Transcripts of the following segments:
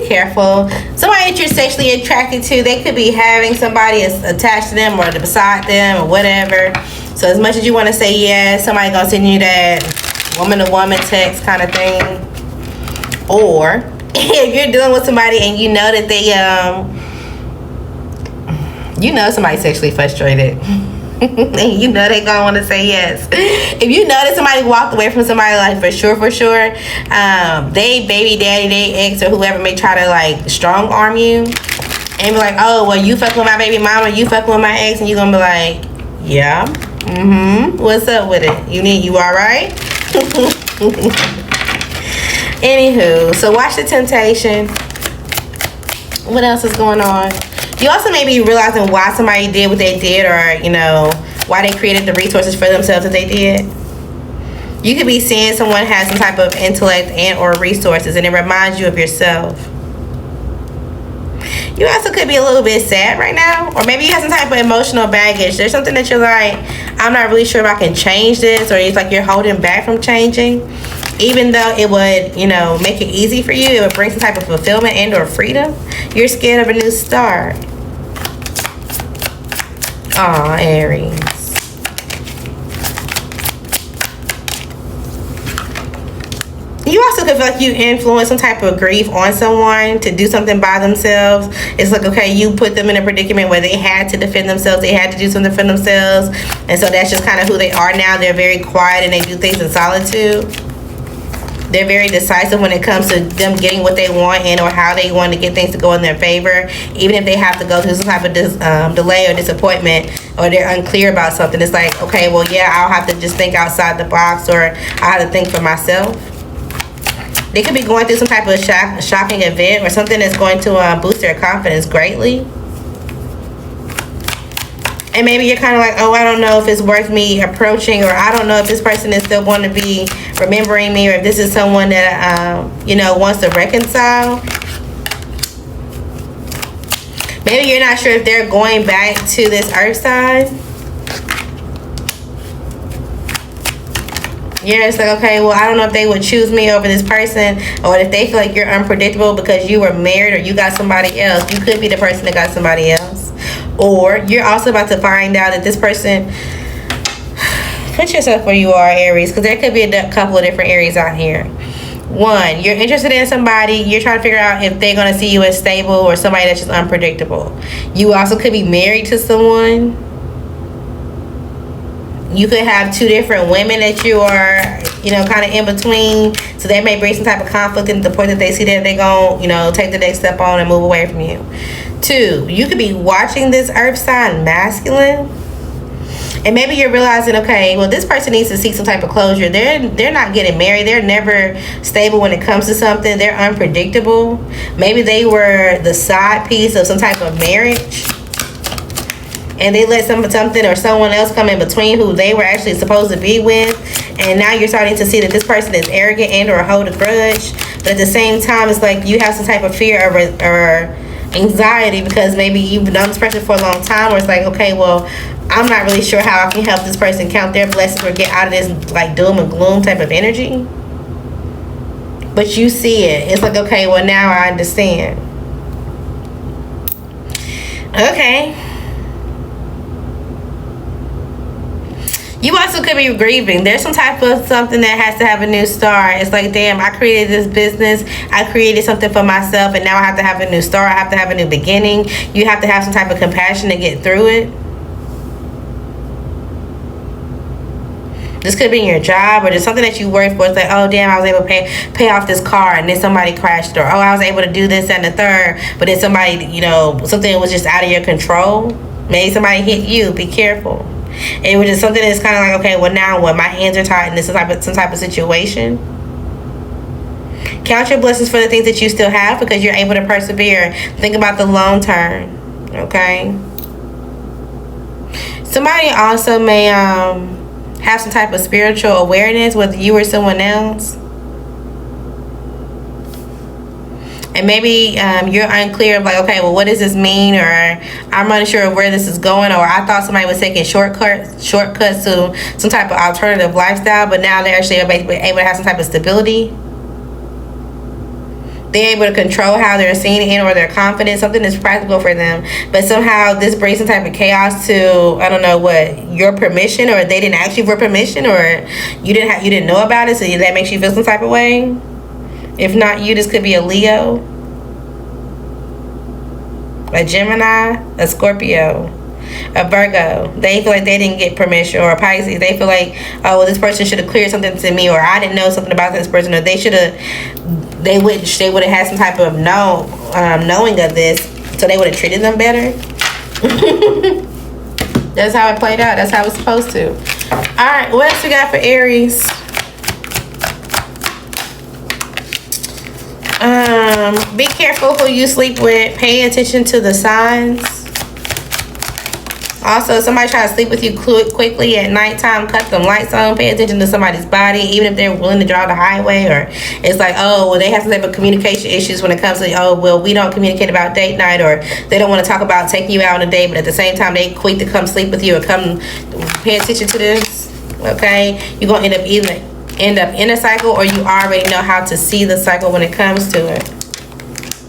be careful. Somebody that you're sexually attracted to, they could be having somebody attached to them or beside them or whatever. So as much as you want to say yes, somebody gonna send you that woman to woman text kind of thing. Or if you're dealing with somebody and you know that they somebody's sexually frustrated. And you know they gonna want to say yes. If you know that somebody walked away from somebody, like for sure, they baby daddy, they ex or whoever may try to like strong arm you and be like, oh well, you fuck with my baby mama, you fuck with my ex, and you gonna be like, yeah, what's up with it? You all right? Anywho, so watch the temptation. What else is going on? You also may be realizing why somebody did what they did, or, you know, why they created the resources for themselves that they did. You could be seeing someone has some type of intellect and or resources, and it reminds you of yourself. You also could be a little bit sad right now, or maybe you have some type of emotional baggage. There's something that you're like, I'm not really sure if I can change this, or it's like you're holding back from changing. Even though it would, you know, make it easy for you, it would bring some type of fulfillment and or freedom. You're scared of a new start. Aw, Aries. You also could feel like you influence some type of grief on someone to do something by themselves. It's like, okay, you put them in a predicament where they had to defend themselves. They had to do something for themselves. And so that's just kind of who they are now. They're very quiet and they do things in solitude. They're very decisive when it comes to them getting what they want and or how they want to get things to go in their favor. Even if they have to go through some type of delay or disappointment, or they're unclear about something, it's like, okay, well, yeah, I'll have to just think outside the box, or I have to think for myself. They could be going through some type of shocking event or something that's going to boost their confidence greatly. And maybe you're kind of like, oh, I don't know if it's worth me approaching, or I don't know if this person is still going to be remembering me, or if this is someone that, you know, wants to reconcile. Maybe you're not sure if they're going back to this earth sign. Yeah, it's like, okay, well, I don't know if they would choose me over this person, or if they feel like you're unpredictable because you were married or you got somebody else. You could be the person that got somebody else. Or you're also about to find out that this person, put yourself where you are, Aries, because there could be a couple of different Aries out here. One, you're interested in somebody, you're trying to figure out if they're going to see you as stable or somebody that's just unpredictable. You also could be married to someone. You could have two different women that you are, you know, kind of in between. So that may bring some type of conflict in the point that they see that they're going to, you know, take the next step on and move away from you. Two, you could be watching this earth sign masculine. And maybe you're realizing, okay, well, this person needs to seek some type of closure. They're not getting married. They're never stable when it comes to something. They're unpredictable. Maybe they were the side piece of some type of marriage, and they let something or someone else come in between who they were actually supposed to be with. And now you're starting to see that this person is arrogant and or hold a grudge. But at the same time, it's like you have some type of fear or anxiety because maybe you've known this person for a long time, where it's like, okay, well, I'm not really sure how I can help this person count their blessings or get out of this like doom and gloom type of energy. But you see it. It's like, okay, well, now I understand. Okay. You also could be grieving. There's some type of something that has to have a new start. It's like, damn, I created this business. I created something for myself, and now I have to have a new start. I have to have a new beginning. You have to have some type of compassion to get through it. This could be in your job, or just something that you work for. It's like, oh, damn, I was able to pay off this car, and then somebody crashed. Or, oh, I was able to do this and the third, but then somebody, you know, something was just out of your control. Maybe somebody hit you. Be careful. It was just something that's kind of like, okay, well, now what? My hands are tied in this some type of situation. Count your blessings for the things that you still have, because you're able to persevere. Think about the long term, okay? Somebody also may have some type of spiritual awareness, whether you or someone else. And maybe you're unclear of like, okay, well, what does this mean? Or I'm unsure of where this is going. Or I thought somebody was taking shortcuts to some type of alternative lifestyle, but now they're actually able to have some type of stability. they're able to control how they're seen and or their confidence. Something is practical for them, but somehow this brings some type of chaos to, I don't know what, your permission, or they didn't ask you for permission, or you didn't know about it, so that makes you feel some type of way. If not you, this could be a Leo, a Gemini, a Scorpio, a Virgo. They feel like they didn't get permission, or a Pisces. They feel like, oh, well, this person should have cleared something to me, or I didn't know something about this person, or they should have. They would have had some type of knowing of this, so they would have treated them better. That's how it played out. That's how it's supposed to. All right, what else we got for Aries? Be careful who you sleep with. Pay attention to the signs. Also, somebody try to sleep with you quickly at nighttime, cut them lights on. Pay attention to somebody's body, even if they're willing to draw the highway, or it's like, oh, well, they have some type of communication issues when it comes to, oh, well, we don't communicate about date night, or they don't want to talk about taking you out on a date, but at the same time, they quick to come sleep with you or come. Pay attention to this, okay? You're going to end up in a cycle, or you already know how to see the cycle when it comes to it.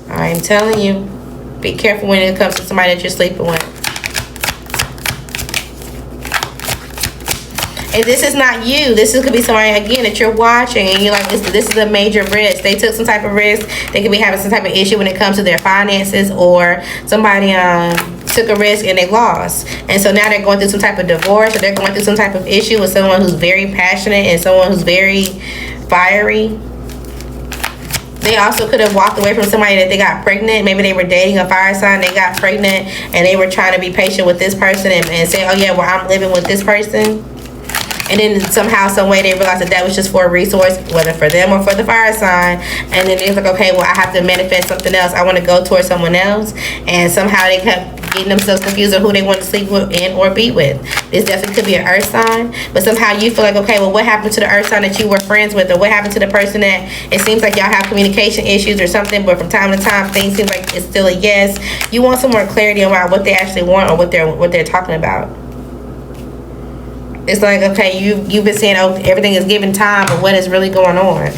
I'm telling you, be careful when it comes to somebody that you're sleeping with. And this is not you. This could be somebody, again, that you're watching, and you're like, this is a major risk. They took some type of risk. They could be having some type of issue when it comes to their finances, or somebody took a risk and they lost. And so now they're going through some type of divorce, or they're going through some type of issue with someone who's very passionate and someone who's very fiery. They also could have walked away from somebody that they got pregnant. Maybe they were dating a fire sign, they got pregnant, and they were trying to be patient with this person and say, oh yeah, well, I'm living with this person. And then somehow, some way, they realized that was just for a resource, whether for them or for the fire sign. And then it's like, okay, well, I have to manifest something else. I want to go towards someone else. And somehow they kept getting themselves confused on who they want to sleep with and or be with. This definitely could be an earth sign. But somehow you feel like, okay, well, what happened to the earth sign that you were friends with? Or what happened to the person that it seems like y'all have communication issues or something, but from time to time, things seem like it's still a yes. You want some more clarity about what they actually want, or what they're talking about. It's like, okay, you've been saying, oh, everything is given time, but what is really going on?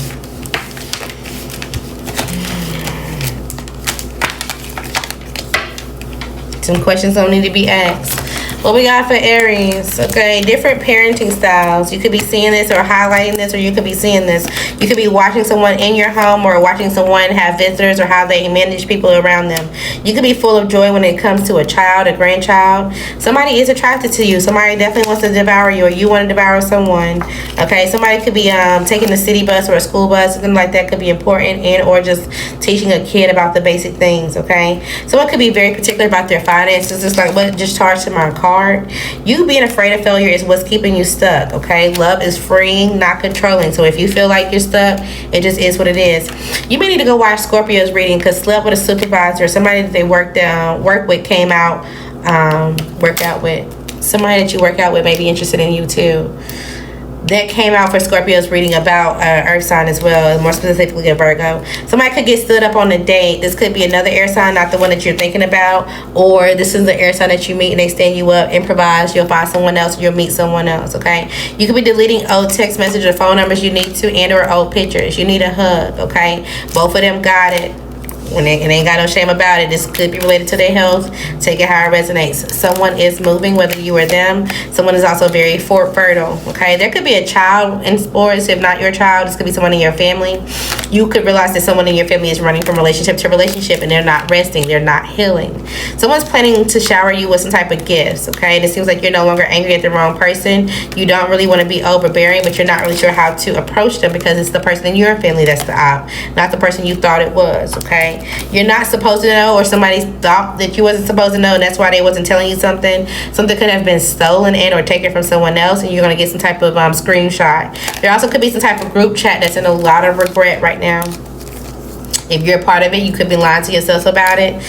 Some questions don't need to be asked. What we got for Aries? Okay, different parenting styles. You could be seeing this or highlighting this, or you could be seeing this. You could be watching someone in your home, or watching someone have visitors, or how they manage people around them. You could be full of joy when it comes to a child, a grandchild. Somebody is attracted to you. Somebody definitely wants to devour you, or you want to devour someone. Okay, somebody could be taking a city bus or a school bus. Something like that could be important, and or just teaching a kid about the basic things. Okay, someone could be very particular about their finances. It's like, what just charged to my card? You being afraid of failure is what's keeping you stuck. Okay, love is freeing, not controlling. So if you feel like you're stuck, it just is what it is. You may need to go watch Scorpio's reading, because slept with a supervisor, somebody that they work with, came out, worked out with. Somebody that you work out with may be interested in you too. That came out for Scorpio's reading about earth sign as well, more specifically a Virgo. Somebody could get stood up on a date. This could be another air sign, not the one that you're thinking about, or this is the air sign that you meet and they stand you up, improvise, you'll find someone else, you'll meet someone else. Okay, you could be deleting old text messages or phone numbers you need to, and or old pictures. You need a hug. Okay, both of them got it. When they ain't got no shame about it. This could be related to their health. Take it how it resonates. Someone is moving, whether you or them. Someone is also very fertile. Okay, there could be a child in sports. If not your child, this could be someone in your family. You could realize that someone in your family is running from relationship to relationship, and they're not resting, they're not healing. Someone's planning to shower you with some type of gifts. Okay, and it seems like you're no longer angry at the wrong person. You don't really want to be overbearing, but you're not really sure how to approach them, because it's the person in your family that's the op, not the person you thought it was. Okay, you're not supposed to know, or somebody thought that you wasn't supposed to know, and that's why they wasn't telling you something. Something could have been stolen in or taken from someone else, and you're going to get some type of screenshot. There also could be some type of group chat that's in a lot of regret right now. If you're a part of it, you could be lying to yourself about it.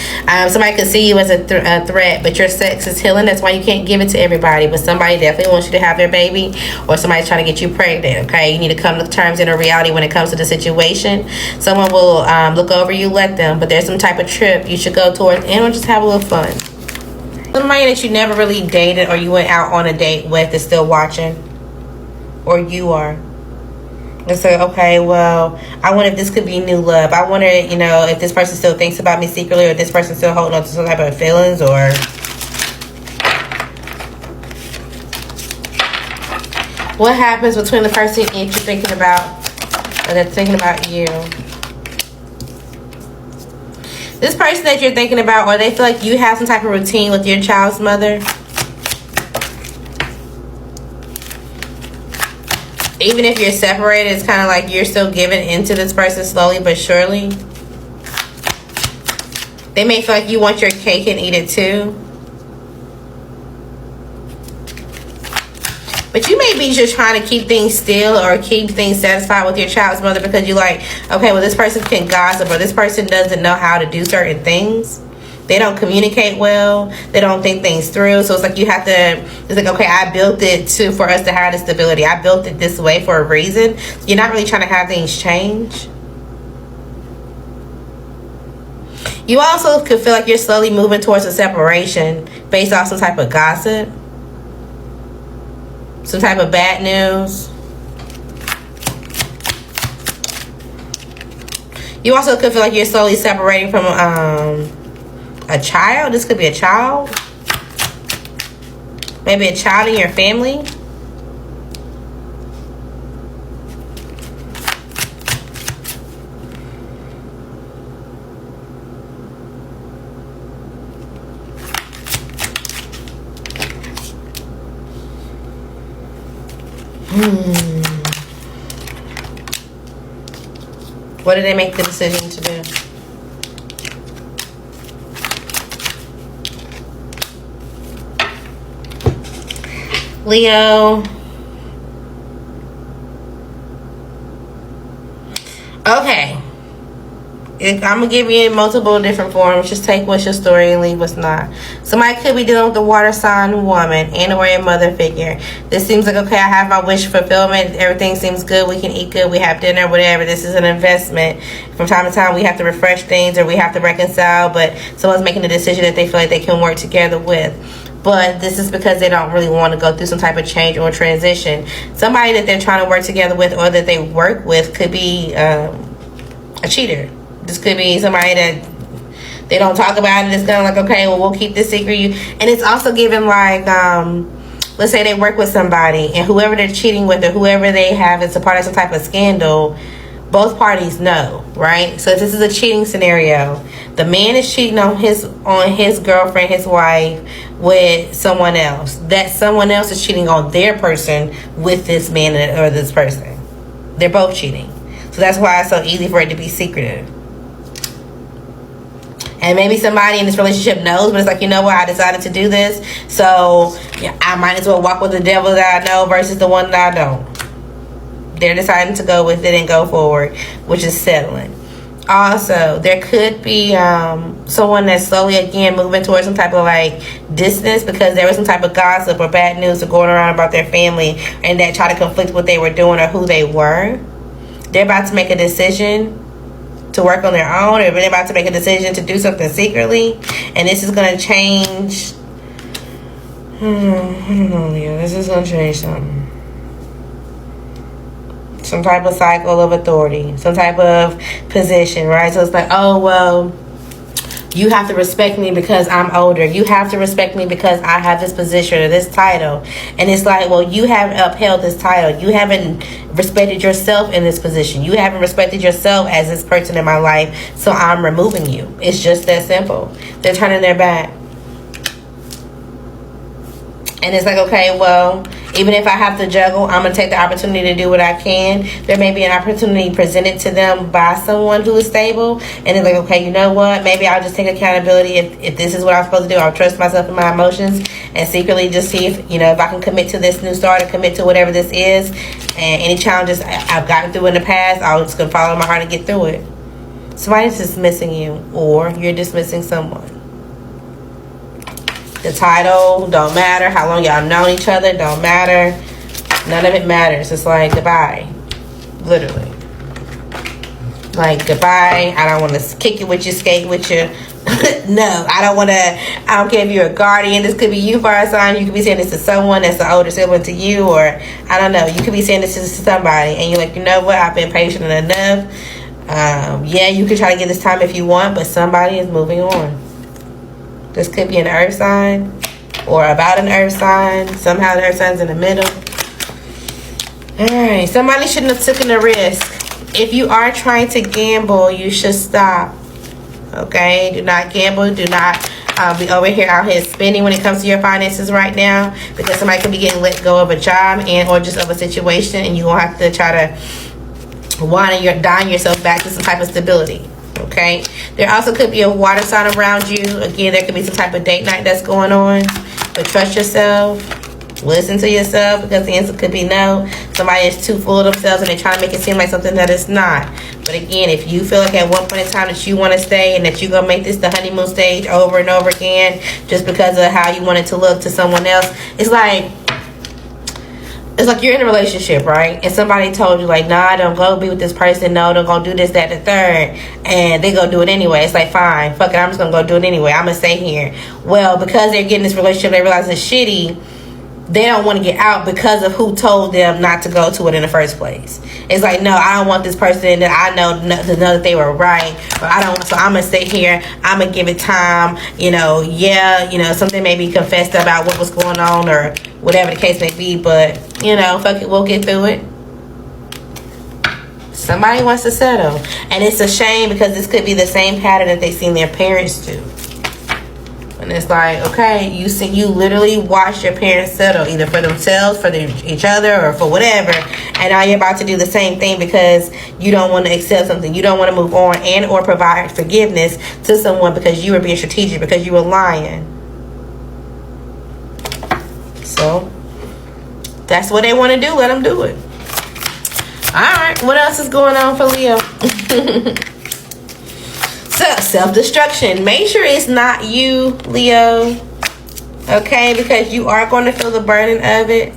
Somebody could see you as a threat, but your sex is healing. That's why you can't give it to everybody. But somebody definitely wants you to have their baby, or somebody's trying to get you pregnant. Okay, you need to come to terms in a reality when it comes to the situation. Someone will look over you, let them. But there's some type of trip you should go towards, and or just have a little fun. Somebody that you never really dated, or you went out on a date with, is still watching, or you are. It's like, okay, well, I wonder if this could be new love. I wonder, you know, if this person still thinks about me secretly, or if this person still holding on to some type of feelings, or what happens between the person that you're thinking about, or that's thinking about you. This person that you're thinking about, or they feel like you have some type of routine with your child's mother. Even if you're separated, it's kind of like you're still giving into this person slowly but surely. They may feel like you want your cake and eat it too. But you may be just trying to keep things still or keep things satisfied with your child's mother because you're like, okay, well, this person can gossip, or this person doesn't know how to do certain things. They don't communicate well. They don't think things through. So it's like you have to, it's like, okay, I built it for us to have the stability. I built it this way for a reason. So you're not really trying to have things change. You also could feel like you're slowly moving towards a separation based off some type of gossip. Some type of bad news. You also could feel like you're slowly separating from a child. This could be a child. Maybe a child in your family. What did they make the decision to do? Leo. Okay. I'm going to give you in multiple different forms. Just take what's your story and leave what's not. Somebody could be dealing with the water sign woman and or a mother figure. This seems like, okay, I have my wish fulfillment. Everything seems good. We can eat good. We have dinner, whatever. This is an investment. From time to time, we have to refresh things or we have to reconcile. But someone's making a decision that they feel like they can work together with. But this is because they don't really want to go through some type of change or transition. Somebody that they're trying to work together with or that they work with could be a cheater. This could be somebody that they don't talk about it. It's kind of like, okay, well, we'll keep this secret. And it's also given like, let's say they work with somebody and whoever they're cheating with or whoever they have is a part of some type of scandal, both parties know, right? So if this is a cheating scenario, the man is cheating on his girlfriend, his wife, with someone else. That someone else is cheating on their person with this man or this person. They're both cheating. So that's why it's so easy for it to be secretive. And maybe somebody in this relationship knows, but it's like, you know what, I decided to do this, so yeah, I might as well walk with the devil that I know versus the one that I don't. They're deciding to go with it and go forward, which is settling. Also, there could be someone that's slowly, again, moving towards some type of like distance because there was some type of gossip or bad news going around about their family and that try to conflict what they were doing or who they were. They're about to make a decision to work on their own, or they're about to make a decision to do something secretly, and this is going to change. I don't know, yeah, this is going to change something. Some type of cycle of authority, some type of position, right? So it's like, oh, well, you have to respect me because I'm older. You have to respect me because I have this position or this title. And it's like, well, you haven't upheld this title. You haven't respected yourself in this position. You haven't respected yourself as this person in my life. So I'm removing you. It's just that simple. They're turning their back. And it's like, okay, well, even if I have to juggle, I'm going to take the opportunity to do what I can. There may be an opportunity presented to them by someone who is stable. And they're like, okay, you know what? Maybe I'll just take accountability. If this is what I'm supposed to do, I'll trust myself and my emotions and secretly just see if, you know, if I can commit to this new start or commit to whatever this is. And any challenges I've gotten through in the past, I'll just gonna follow my heart and get through it. Somebody's dismissing you, or you're dismissing someone. The title don't matter. How long y'all known each other don't matter. None of it matters. It's like goodbye. Literally. Like goodbye. I don't want to kick it with you, skate with you. No, I don't want to. I don't care if you're a guardian. This could be you, fire sign. You could be saying this to someone that's an older sibling to you, or I don't know. You could be saying this to somebody, and you're like, you know what? I've been patient enough. Yeah, you can try to get this time if you want, but somebody is moving on. This could be an earth sign, or about an earth sign. Somehow the earth sign's in the middle. All right, somebody shouldn't have taken a risk. If you are trying to gamble, you should stop. Okay, do not gamble. Do not be out here spending when it comes to your finances right now, because somebody could be getting let go of a job and or just of a situation, and you're gonna have to try to dine yourself back to some type of stability. Okay, there also could be a water sign around you. Again, there could be some type of date night that's going on, but trust yourself. Listen to yourself, because the answer could be no. Somebody is too full of themselves and they're trying to make it seem like something that it's not. But again, if you feel like at one point in time that you want to stay and that you're going to make this the honeymoon stage over and over again just because of how you want it to look to someone else, it's like you're in a relationship, right? And somebody told you like, nah, don't go be with this person. No, don't go do this, that, the third. And they go do it anyway. It's like, fine, fuck it, I'm just going to go do it anyway. I'm going to stay here. Well, because they're getting this relationship, they realize it's shitty. They don't want to get out because of who told them not to go to it in the first place. It's like, no, I don't want this person that I know to know that they were right, but I don't. So I'm gonna stay here. I'm gonna give it time. Yeah, something may be confessed about what was going on or whatever the case may be. But fuck it, we'll get through it. Somebody wants to settle, and it's a shame because this could be the same pattern that they seen their parents do. And it's like, okay, you literally watched your parents settle, either for themselves, for each other, or for whatever. And now you're about to do the same thing because you don't want to accept something. You don't want to move on and or provide forgiveness to someone because you were being strategic, because you were lying. So, that's what they want to do. Let them do it. Alright, what else is going on for Leo? So, self-destruction. Make sure it's not you, Leo. Okay? Because you are going to feel the burden of it.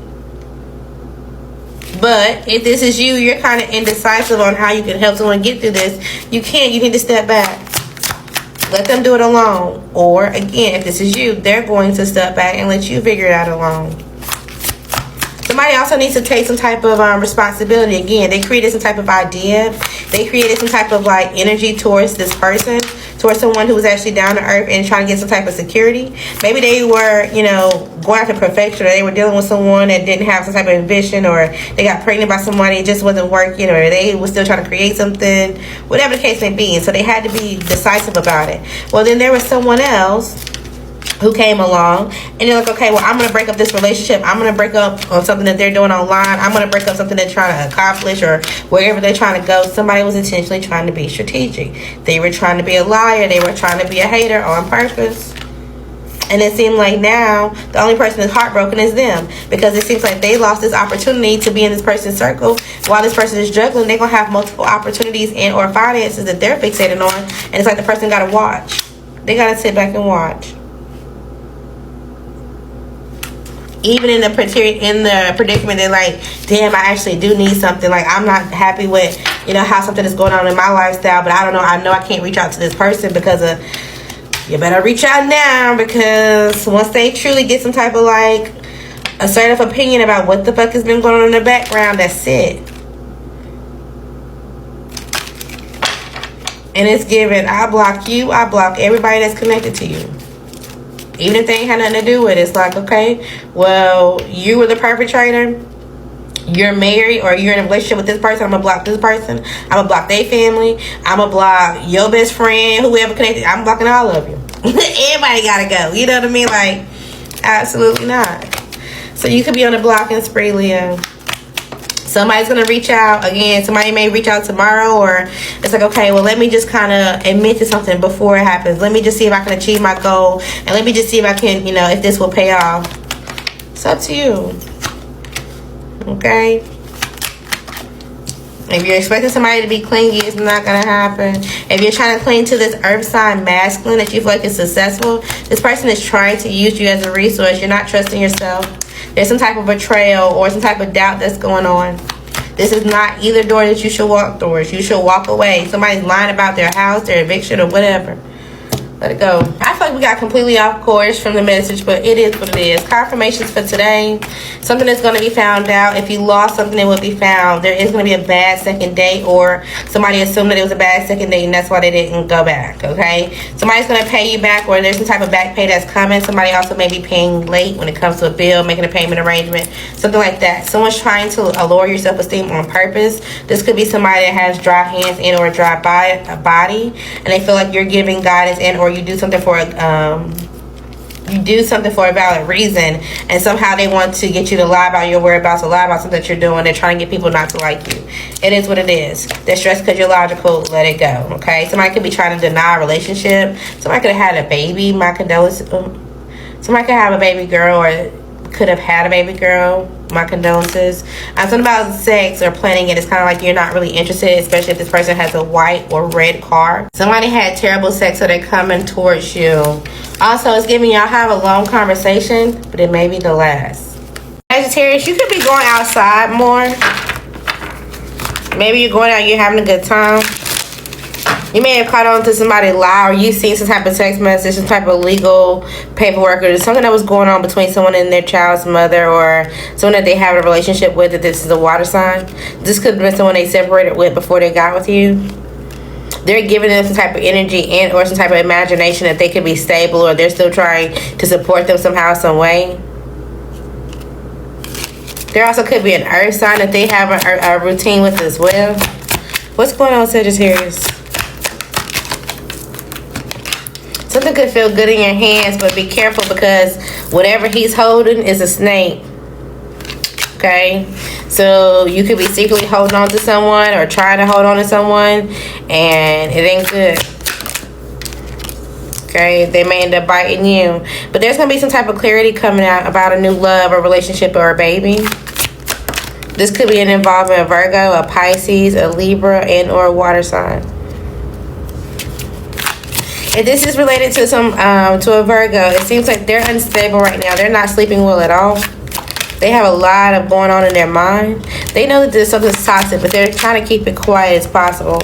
But if this is you, you're kind of indecisive on how you can help someone get through this. You can't. You need to step back. Let them do it alone. Or, again, if this is you, they're going to step back and let you figure it out alone. Somebody also needs to take some type of responsibility. Again, they created some type of idea. They created some type of energy towards this person, towards someone who was actually down to earth and trying to get some type of security. Maybe they were, going after perfection, or they were dealing with someone that didn't have some type of ambition, or they got pregnant by somebody, it just wasn't working, or they were still trying to create something, whatever the case may be. And so they had to be decisive about it. Well, then there was someone else who came along and they're like, okay, well, I'm going to break up this relationship. I'm going to break up on something that they're doing online. I'm going to break up something they're trying to accomplish or wherever they're trying to go. Somebody was intentionally trying to be strategic. They were trying to be a liar. They were trying to be a hater on purpose. And it seemed like now the only person that's heartbroken is them, because it seems like they lost this opportunity to be in this person's circle. While this person is juggling, they're going to have multiple opportunities and or finances that they're fixated on. And it's like the person got to watch. They got to sit back and watch. Even in the predicament, they're like, damn, I actually do need something. Like, I'm not happy with, how something is going on in my lifestyle, but I know I can't reach out to this person because of, you better reach out now, because once they truly get some type of assertive opinion about what the fuck has been going on in the background, that's it. And it's given, I block you, I block everybody that's connected to you. Even if they ain't had nothing to do with it, it's like, okay, well, you were the perpetrator. You're married or you're in a relationship with this person. I'm going to block this person. I'm going to block their family. I'm going to block your best friend, whoever connected. I'm blocking all of you. Everybody got to go. You know what I mean? Like, absolutely not. So you could be on a blocking spree, Leo. Somebody's going to reach out. Again, somebody may reach out tomorrow, or it's like, okay, well, let me just kind of admit to something before it happens. Let me just see if I can achieve my goal. And let me just see if I can, if this will pay off. It's up to you. Okay? If you're expecting somebody to be clingy, it's not going to happen. If you're trying to cling to this earth sign masculine that you feel like is successful, this person is trying to use you as a resource. You're not trusting yourself. There's some type of betrayal or some type of doubt that's going on. This is not either door that you should walk towards. You should walk away. Somebody's lying about their house, their eviction, or whatever. Let it go. I feel like we got completely off course from the message, but it is what it is. Confirmations for today. Something that's going to be found out. If you lost something, it will be found. There is going to be a bad second date, or somebody assumed that it was a bad second date and that's why they didn't go back, okay? Somebody's going to pay you back, or there's some type of back pay that's coming. Somebody also may be paying late when it comes to a bill, making a payment arrangement, something like that. Someone's trying to lower your self-esteem on purpose. This could be somebody that has dry hands and or a dry body, and they feel like you're giving guidance and or you do something for a valid reason, and somehow they want to get you to lie about your whereabouts, or lie about something that you're doing. They're trying to get people not to like you. It is what it is. They're stressed because you're logical. Let it go, okay? Somebody could be trying to deny a relationship. Somebody could have had a baby. My condolences. Somebody could have a baby girl, or could have had a baby girl. My condolences. Something about sex or planning it is kind of like you're not really interested, especially if this person has a white or red card. Somebody had terrible sex, so they're coming towards you. Also, it's giving y'all have a long conversation, but it may be the last. Sagittarius, you could be going outside more. Maybe you're going out, you're having a good time. You may have caught on to somebody lie, or you seen some type of text message, some type of legal paperwork, or something that was going on between someone and their child's mother, or someone that they have a relationship with. That this is a water sign. This could have been someone they separated with before they got with you. They're giving them some type of energy and or some type of imagination that they could be stable, or they're still trying to support them somehow, some way. There also could be an earth sign that they have a routine with as well. What's going on, Sagittarius? Something could feel good in your hands, but be careful, because whatever he's holding is a snake. Okay? So you could be secretly holding on to someone or trying to hold on to someone, and it ain't good. Okay? They may end up biting you. But there's going to be some type of clarity coming out about a new love or relationship or a baby. This could be an involvement of Virgo, a Pisces, a Libra, and or a water sign. If this is related to to a Virgo, it seems like they're unstable right now. They're not sleeping well at all. They have a lot of going on in their mind. They know that there's something toxic, but they're trying to keep it quiet as possible.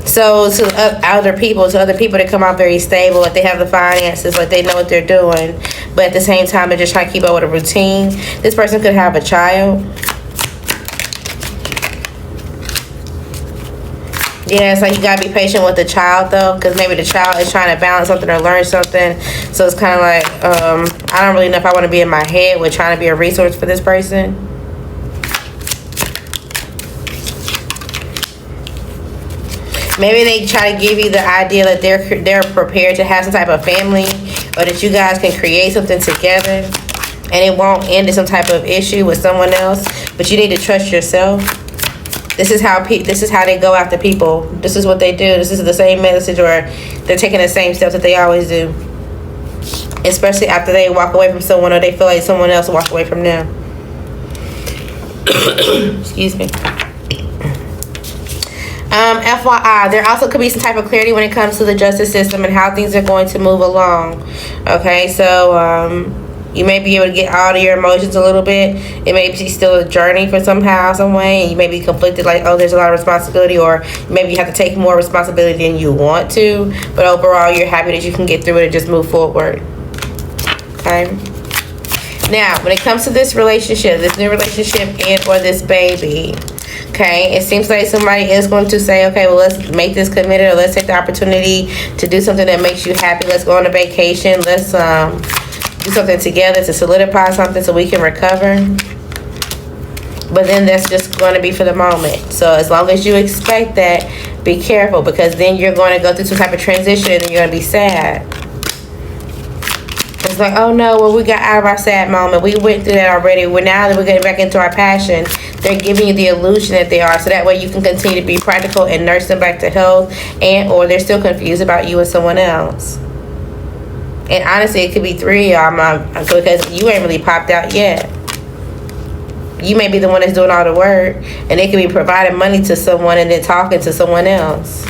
So to other people that come out very stable, like they have the finances, like they know what they're doing, but at the same time they're just trying to keep up with a routine. This person could have a child. Yeah, it's like you gotta be patient with the child though, because maybe the child is trying to balance something or learn something. So it's kind of like, I don't really know if I want to be in my head with trying to be a resource for this person. Maybe they try to give you the idea that they're prepared to have some type of family, or that you guys can create something together, and it won't end in some type of issue with someone else. But you need to trust yourself. This is how they go after people. This is what they do. This is the same message, or they're taking the same steps that they always do. Especially after they walk away from someone, or they feel like someone else walked away from them. Excuse me. FYI, there also could be some type of clarity when it comes to the justice system and how things are going to move along. Okay, so you may be able to get out of your emotions a little bit. It may be still a journey for somehow, some way, and you may be conflicted, like, oh, there's a lot of responsibility, or maybe you have to take more responsibility than you want to. But overall, you're happy that you can get through it and just move forward. Okay. Now, when it comes to this relationship, this new relationship, and or this baby, okay, it seems like somebody is going to say, okay, well, let's make this committed, or let's take the opportunity to do something that makes you happy. Let's go on a vacation. Let's do something together to solidify something so we can recover. But then that's just going to be for the moment. So as long as you expect that, be careful, because then you're going to go through some type of transition and then you're going to be sad. It's like, oh no, well, we got out of our sad moment. We went through that already. Now that we're getting back into our passion, they're giving you the illusion that they are, so that way you can continue to be practical and nurse them back to health, and or they're still confused about you and someone else. And honestly, it could be three of y'all, because you ain't really popped out yet. You may be the one that's doing all the work, and they could be providing money to someone and then talking to someone else.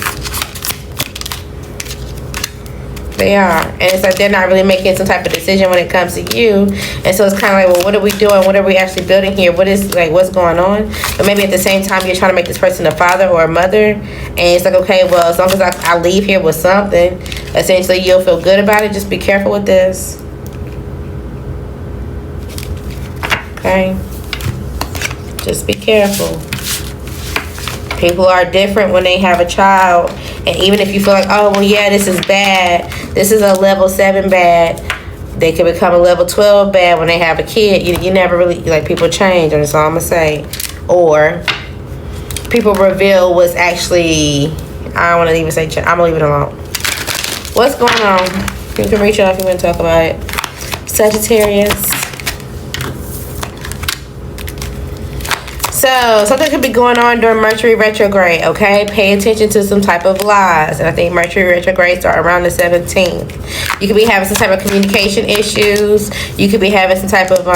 They are. And it's like they're not really making some type of decision when it comes to you. And so it's kind of like, well, what are we doing? What are we actually building here? What's going on? But maybe at the same time, you're trying to make this person a father or a mother. And it's like, okay, well, as long as I leave here with something, essentially you'll feel good about it. Just be careful with this. Okay? Just be careful. People are different when they have a child. And even if you feel like, oh, well, yeah, this is bad. This is a level 7 bad. They can become a level 12 bad when they have a kid. You never really, like, people change. That's all I'm going to say. Or people reveal what's actually, I don't want to even say, I'm going to leave it alone. What's going on? You can reach out if you want to talk about it. Sagittarius. So, something could be going on during Mercury retrograde, okay? Pay attention to some type of lies. And I think Mercury retrograde starts around the 17th. You could be having some type of communication issues. You could be having some type of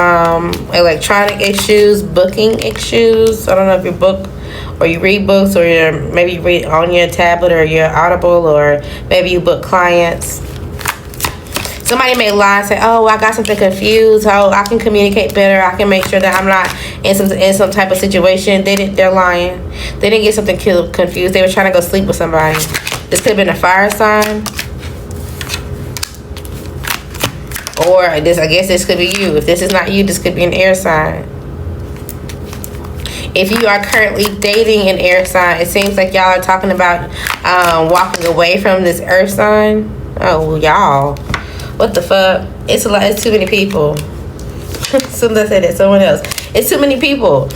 electronic issues, booking issues. I don't know if you book or you read books, or maybe you read on your tablet or your Audible, or maybe you book clients. Somebody may lie and say, oh, I got something confused. Oh, I can communicate better. I can make sure that I'm not in some type of situation. They're lying. They didn't get something confused. They were trying to go sleep with somebody. This could have been a fire sign. Or I guess this could be you. If this is not you, this could be an air sign. If you are currently dating an air sign, it seems like y'all are talking about walking away from this earth sign. Oh, y'all. What the fuck? It's a lot. It's too many people. Soon as I said that, someone else. It's too many people.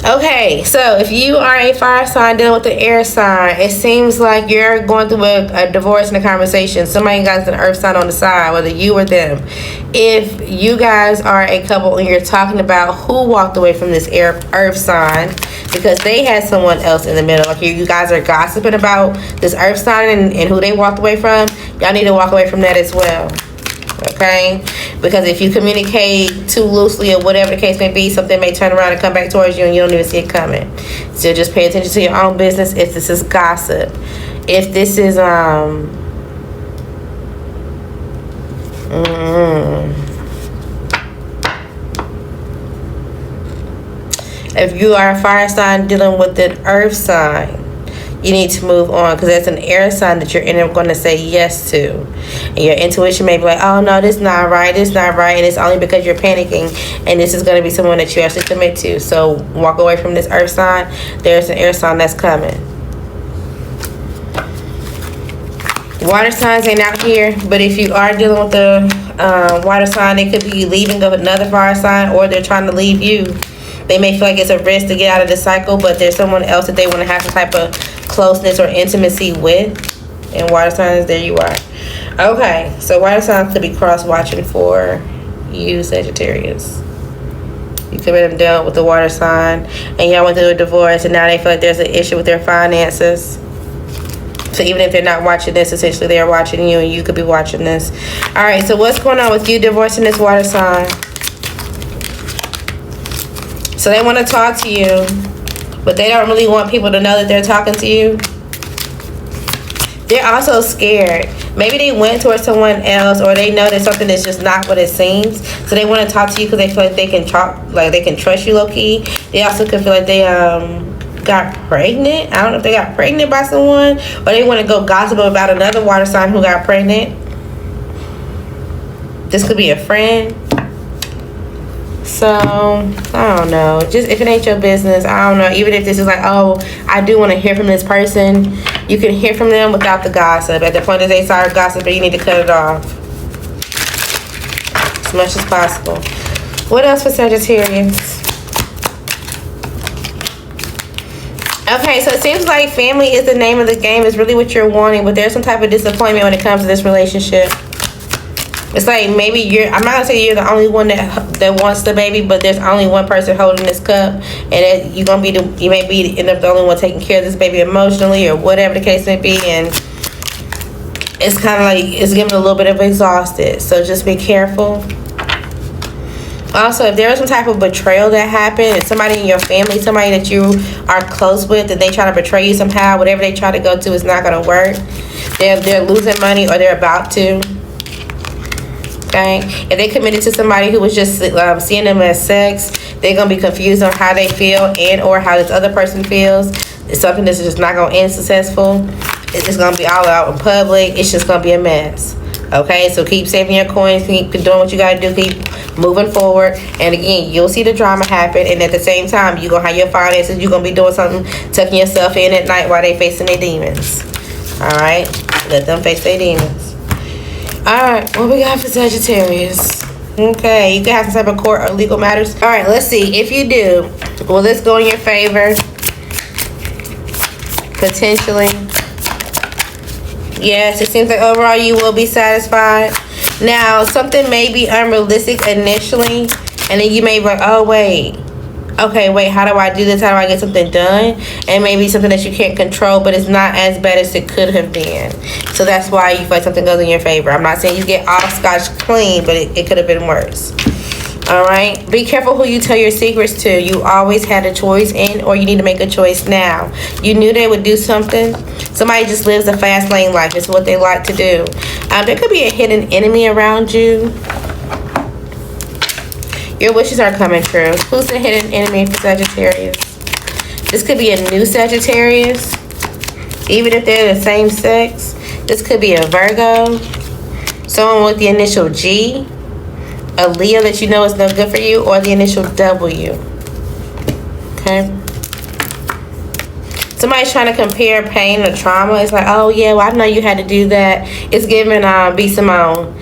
Okay, so if you are a fire sign dealing with the air sign, it seems like you're going through a divorce in a conversation. Somebody got an earth sign on the side, whether you or them. If you guys are a couple and you're talking about who walked away from this earth sign because they had someone else in the middle, like you guys are gossiping about this earth sign and who they walked away from, y'all need to walk away from that as well. Okay, because if you communicate too loosely or whatever the case may be, something may turn around and come back towards you and you don't even see it coming. So just pay attention to your own business. If this is gossip, if this is if you are a fire sign dealing with an earth sign, you need to move on, because that's an air sign that you're going to say yes to. And your intuition may be like, oh no, this is not right, and it's only because you're panicking, and this is going to be someone that you actually commit to. So walk away from this earth sign. There's an air sign that's coming. Water signs ain't out here, but if you are dealing with the water sign, they could be leaving of another fire sign, or they're trying to leave you. They may feel like it's a risk to get out of the cycle, but there's someone else that they want to have some type of closeness or intimacy with. And water signs, there you are. Okay, so water signs could be cross-watching for you, Sagittarius. You could have been dealt with the water sign, and y'all went through a divorce, and now they feel like there's an issue with their finances. So even if they're not watching this, essentially they're watching you, and you could be watching this. All right, so what's going on with you divorcing this water sign? So they want to talk to you, but they don't really want people to know that they're talking to you. They're also scared. Maybe they went towards someone else, or they know that something is just not what it seems. So they want to talk to you because they feel like they can talk, like they can trust you low key. They also could feel like they got pregnant. I don't know if they got pregnant by someone, or they want to go gossip about another water sign who got pregnant. This could be a friend. So, I don't know. Just if it ain't your business, I don't know. Even if this is like, oh, I do want to hear from this person, you can hear from them without the gossip. At the point that they start gossiping, you need to cut it off as much as possible. What else for Sagittarius? Okay, so it seems like family is the name of the game. It's really what you're wanting, but there's some type of disappointment when it comes to this relationship. It's like maybe I'm not gonna say you're the only one that wants the baby, but there's only one person holding this cup, and you may be end up the only one taking care of this baby emotionally or whatever the case may be, and it's kind of like it's getting a little bit of exhausted. So just be careful. Also, if there is some type of betrayal that happened, it's somebody in your family, somebody that you are close with, that they try to betray you somehow, whatever they try to go to is not gonna work. They're losing money, or they're about to. Okay, if they committed to somebody who was just seeing them as sex, they're gonna be confused on how they feel and or how this other person feels. It's something that's just not gonna end successful. It's just gonna be all out in public. It's just gonna be a mess. Okay, so keep saving your coins, keep doing what you gotta do, keep moving forward. And again, you'll see the drama happen, and at the same time, you're gonna have your finances. You're gonna be doing something, tucking yourself in at night while they facing their demons. All right, let them face their demons. All right, what we got for Sagittarius? Okay, you can have some type of court or legal matters. All right, let's see. If you do, will this go in your favor? Potentially. Yes, it seems like overall you will be satisfied. Now, something may be unrealistic initially, and then you may be like, oh, wait. Okay, wait, how do I do this? How do I get something done? And maybe something that you can't control, but it's not as bad as it could have been. So that's why you feel like something goes in your favor. I'm not saying you get off scotch clean, but it could have been worse. All right, be careful who you tell your secrets to. You always had a choice in, or you need to make a choice now. You knew they would do something. Somebody just lives a fast lane life. It's what they like to do. There could be a hidden enemy around you. Your wishes are coming true. Who's the hidden enemy for Sagittarius? This could be a new Sagittarius, even if they're the same sex. This could be a Virgo, someone with the initial G, a Leo that you know is no good for you, or the initial W. Okay. Somebody's trying to compare pain or trauma. It's like, oh yeah, well I know you had to do that. It's giving B. Simone.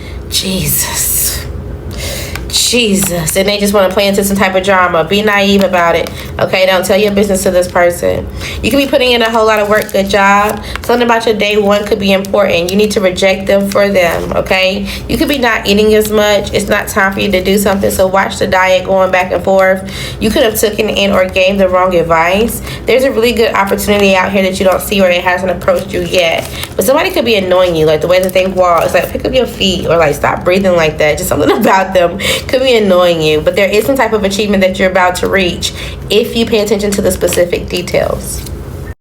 Jesus, and they just want to play into some type of drama. Be naive about it. Okay, don't tell your business to this person. You could be putting in a whole lot of work. Good job. Something about your day one could be important. You need to reject them for them. Okay, you could be not eating as much. It's not time for you to do something, so watch the diet going back and forth. You could have taken in or gave the wrong advice. There's a really good opportunity out here that you don't see, or it hasn't approached you yet, but somebody could be annoying you, like the way that they walk. It's like, pick up your feet, or like stop breathing like that. Just something about them could be annoying you, but there is some type of achievement that you're about to reach if you pay attention to the specific details.